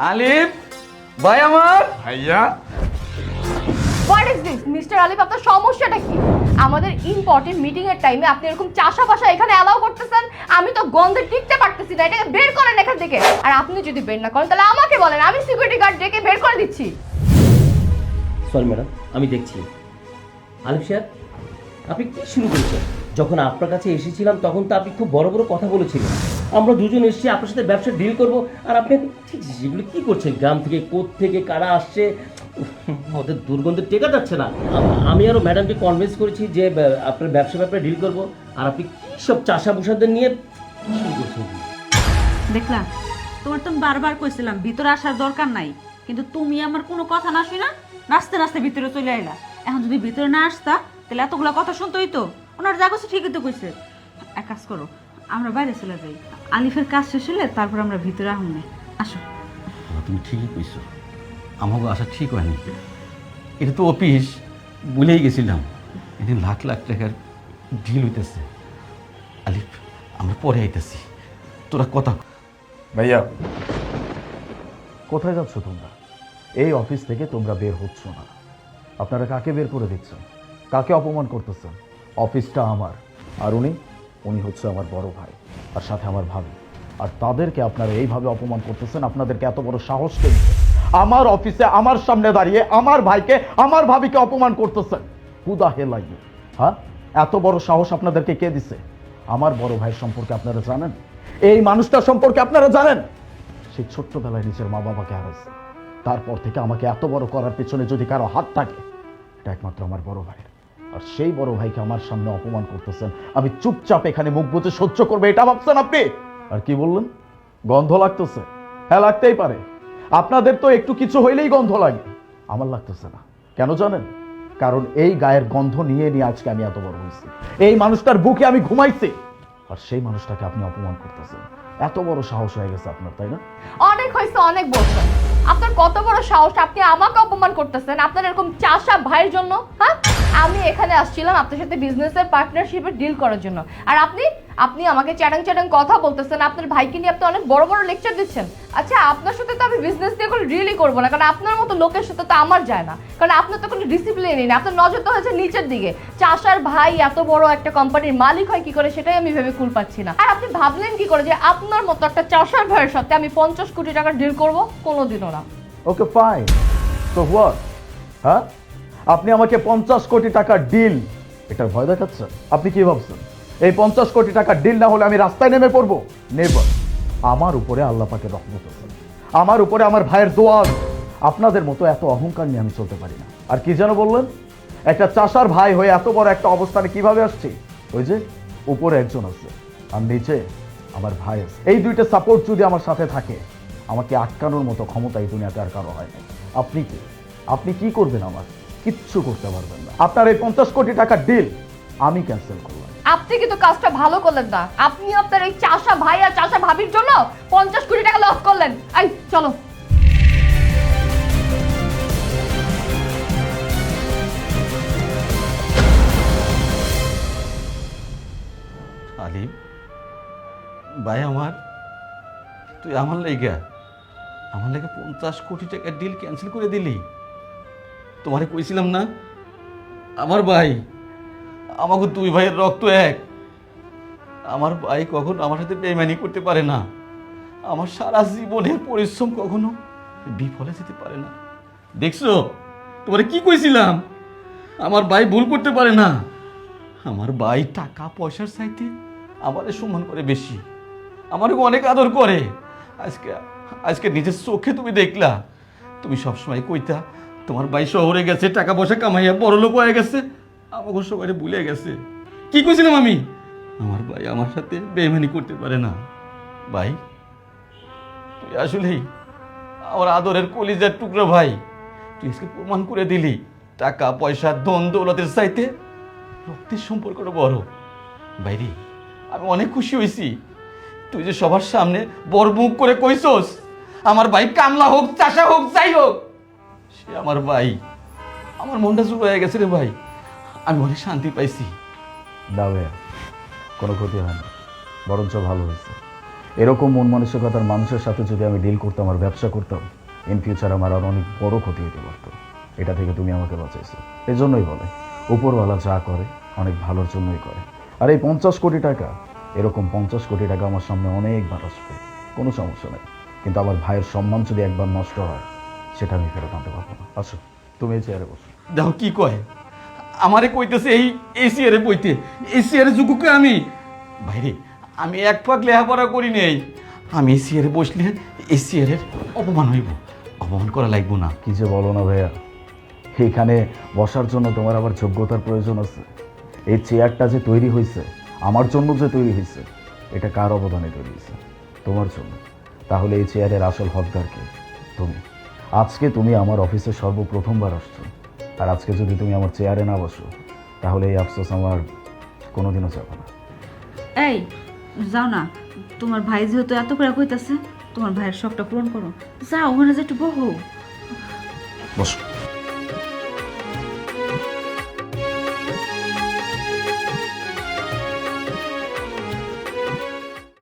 আলিফ ভাই আমার ভাইয়া। হোয়াট ইজ দিস মিস্টার আলিফ, আপনার সমস্যাটা কি? আমাদের ইম্পর্টেন্ট মিটিং এর টাইমে আপনি এরকম চাষা বাসা এখানে অ্যালাউ করতেছেন? আমি তো গন্ধে টিকতে পারতেছি না, এটাকে বের করেন এখান থেকে। আর আপনি যদি বের না করেন তাহলে আমাকে বলেন, আমি সিকিউরিটি গার্ড ডেকে বের করে দিচ্ছি। সরি ম্যাডাম, আমি দেখছি। আলিফ সাহেব, আপনি কি শুরু করেছেন? যখন আপনার কাছে এসেছিলাম তখন তো আপনি খুব বড় বড় কথা বলেছিলেন, আমরা দুজন এসেছি আপনার সাথে ব্যবসা ডিল করব, আর আপনি ঠিক যেগুলো কী করছেন, গ্রাম থেকে থেকে কারা আসছে, ওদের দুর্গন্ধে টেকা যাচ্ছে না। আমি আরও ম্যাডামকে কনভিন্স করেছি যে আপনার ব্যবসা ব্যাপারে ডিল করব, আর আপনি সব চাষা বসাদের নিয়ে কি শুরু করছেন? দেখলাম তোমার তো বারবার কইছিলাম ভিতরে আসার দরকার নাই, কিন্তু তুমি আমার কোনো কথা না শুনা নাচতে নাচতে ভিতরে চলে আইলা। এখন যদি ভিতরে না আসতা তাহলে এতগুলা কথা শুনতোই তো। ওনার যা করছে ঠিকই তো কইছে। এক কাজ করো, আমরা বাইরে চলে যাই, আলিফের কাজ শেষ হলে তারপর আমরা ভিতরে আহমনে। আসো। তুমি ঠিকই কইছো, আমাকে আসা ঠিক হয়নি। এটা তো অফিস, ভুলেই গেছিলাম। এদিন লাখ লাখ টাকার ডিল হইতেছে। আলিফ, আমরা পরে আইতেছি, তোরা কথা। ভাইয়া, কোথায় যাচ্ছ তোমরা? এই অফিস থেকে তোমরা বের হচ্ছ না। আপনারা কাকে বের করে দিচ্ছেন? কাকে অপমান করতেছেন? অফিসটা আমার, আর উনি হচ্ছে আমার বড় ভাই, আর সাথে আমার ভাবি। আর তাদেরকে আপনারা এইভাবে অপমান করতেছেন। আপনাদেরকে এত বড় সাহস কে দিচ্ছে আমার অফিসে আমার সামনে দাঁড়িয়ে আমার ভাইকে আমার ভাবিকে অপমান করতেছেন? হুদা হেলাই, হ্যাঁ? এত বড় সাহস আপনাদেরকে কে দিছে? আমার বড় ভাই সম্পর্কে আপনারা জানেন? এই মানুষটা সম্পর্কে আপনারা জানেন? সেই ছোট্টবেলায় নিজের মা বাবাকে হারাইছে, তারপর থেকে আমাকে এত বড় করার পেছনে যদি কারো হাত থাকে, এটা একমাত্র আমার বড় ভাইয়ের। আর সেই বড় ভাইকে আমার সামনে অপমান করতেছেন, আমি চুপচাপ এখানে মুখ বুজে সহ্য করবে এটা ভাবছেন আপনি? আর কি বললেন? গন্ধ লাগতেছে? হ্যাঁ, লাগতেই পারে। আপনাদের তো একটু কিছু হইলেই গন্ধ লাগে, আমার লাগতেছে না। কেন জানেন? কারণ এই গায়ের গন্ধ নিয়ে নিয়ে আজকে আমি এত বড় হয়েছি। এই মানুষটার বুকে আমি ঘুমাইছি, আর সেই মানুষটাকে আপনি অপমান করতেছেন। এত বড় সাহস হয়ে গেছে আপনার, তাই না? অনেক হয়েছে, অনেক বলছেন। আপনার কত বড় সাহস, আপনি আমাকে অপমান করতেছেন আপনার এরকম চাষা ভাইয়ের জন্য? হ্যাঁ, আমি এখানে আসছিলাম আপনার সাথে বিজনেসের পার্টনারশিপে ডিল করার জন্য, আর আপনি আপনি আমাকে চ্যাটাং চ্যাটাং কথা বলতেছেন। আপনার ভাইকে নিয়ে আপনি অনেক বড় বড় লেকচার দিচ্ছেন। আচ্ছা, আপনার সাথে তো আমি বিজনেস দিয়ে কোনো রিয়েলি করবো না, কারণ আপনার মতো লোকের সাথে তো আমার যায় না, কারণ আপনার তো কোনো ডিসিপ্লিনই নেই। আপনার নজর তো হয়েছে নিচের দিকে। চাষার ভাই এত বড় একটা কোম্পানির মালিক হয় কি করে, সেটাই আমি ভেবে কুল পাচ্ছি না। আর আপনি ভাবলেন কি করে যে আপনার মতো একটা চাষার ভাইয়ের সাথে আমি 50 কোটি টাকার ডিল করবো? কোনোদিনও না। ওকে ফাইন, তো হোয়াট? হ্যাঁ, আপনি আমাকে 50 কোটি টাকার ডিল, এটার ভয় দেখাচ্ছেন? আপনি কি ভাবছেন এই 50 কোটি টাকার ডিল না হলে আমি রাস্তায় নেমে পড়বো? নেভার। আমার উপরে আল্লাহ পাকের রহমত আছে, আমার উপরে আমার ভাইয়ের দোয়া আছে। আপনাদের মতো এত অহংকার নিয়ে আমি চলতে পারি না। আর কি যেন বললেন? একটা চাষার ভাই হয়ে এত বড় একটা অবস্থানে কিভাবে আসছি? ওই যে উপরে একজন আছে আর নিচে আমার ভাই আছে। এই দুইটা সাপোর্ট যদি আমার সাথে থাকে, আমাকে আটকানোর মতো ক্ষমতা এই দুনিয়াতে আর কারো হয় না। আপনি কি করবেন? আমার কিচ্ছু করতে পারবেন না। আপনার এই 50 কোটি টাকার ডিল আমি ক্যান্সেল করলাম। আপনি কিন্তু কাজটা ভালো করলেন না। আপনি আপনার এই চাষা ভাই আর চাষা ভাবির জন্য 50 কোটি টাকা লস করলেন। আই চলো। আলিফ ভাই আমার, তুই আমার লেগে 50 কোটি টাকার ডিল ক্যান্সেল করে দিলি? তোমারে কইছিলাম না আমার ভাই, আমাকে দুই ভাইয়ের রক্ত এক। আমার ভাই কখনো আমার সাথে বেইমানি করতে পারে না। আমার সারা জীবনের পরিশ্রম কখনো বিফলে যেতে পারে না। দেখছো, তোমারে কি কইছিলাম? আমার ভাই ভুল করতে পারে না। আমার ভাই টাকা পয়সার চাইতে আমারে সম্মান করে বেশি, আমারে অনেক আদর করে। আজকে নিজের চোখে তুমি দেখলা। তুমি সবসময় কইতা তোমার ভাই শহরে গেছে, টাকা পয়সা কামাইয়া বড়লোক হয়ে গেছে, আমাকে সবাই ভুলে গেছে। কি কইছিলাম আমি? আমার ভাই আমার সাথে বেইমানি করতে পারে না। ভাই, তুই আসলেই আমার আদরের কলিজার টুকরো ভাই। তুই আজকে প্রমাণ করে দিলি টাকা পয়সা ধন দৌলতের চাইতে রক্তের সম্পর্কটা বড়। ভাইরে, আমি অনেক খুশি হয়েছি তুই যে সবার সামনে বড় মুখ করে কইছস আমার ভাই কামলা হোক চাষা হোক যাই হোক সে আমার ভাই। আমার মনটা জুড়ে হয়ে গেছে রে ভাই, আমি অনেক শান্তি পাইছি। না ভাইয়া, কোনো ক্ষতি হয় না, বরঞ্চ ভালো হয়েছে। এরকম মন মানসিকতার মানুষের সাথে যদি আমি ডিল করতাম আর ব্যবসা করতাম, ইন ফিউচার আমার আরও অনেক বড় ক্ষতি হতে পারতো। এটা থেকে তুমি আমাকে বাঁচাইছো। এই জন্যই বলে উপরওয়ালা যা করে অনেক ভালোর জন্যই করে। আর এই 50 কোটি টাকা, এরকম 50 কোটি টাকা আমার সামনে অনেকবার আসবে, কোনো সমস্যা নেই। কিন্তু আমার ভাইয়ের সম্মান যদি একবার নষ্ট হয়, সেটা আমি ফেরত আনতে পারবো না। আসো, তুমি এই চেয়ারে বসো। দেখো কি কয়, আমারে কইতেছে এই চেয়ারে বইতে, এই চেয়ারে যুগুকে আমি বাইরে, আমি এক পাক লেখাপড়া করি নেই, আমি এই চেয়ারে বসলে এই চেয়ারের অপমান হইব, অপমান করা লাগবো না। কি যে বলো না ভাইয়া, এখানে বসার জন্য তোমার আবার যোগ্যতার প্রয়োজন আছে। এই চেয়ারটা যে তৈরি হয়েছে, আমার জন্য যে তৈরি হয়েছে, এটা কার অবদানে তৈরি হয়েছে? তোমার জন্য। তাহলে এই চেয়ারের আসল হকদার কে? তুমি। আজকে তুমি আমার অফিসে সর্বপ্রথমবার আসছো, আর আজকে যদি তুমি আমার চেয়ারে না বসো, তাহলে এই আফসোস আমার কোনোদিনও যাবে না। এই যাও না, তোমার ভাই যেহেতু এত করে কইতাছে, তোমার ভাইয়ের শখটা পূরণ করো। যাও ওখানে যে একটু বহো। বসো।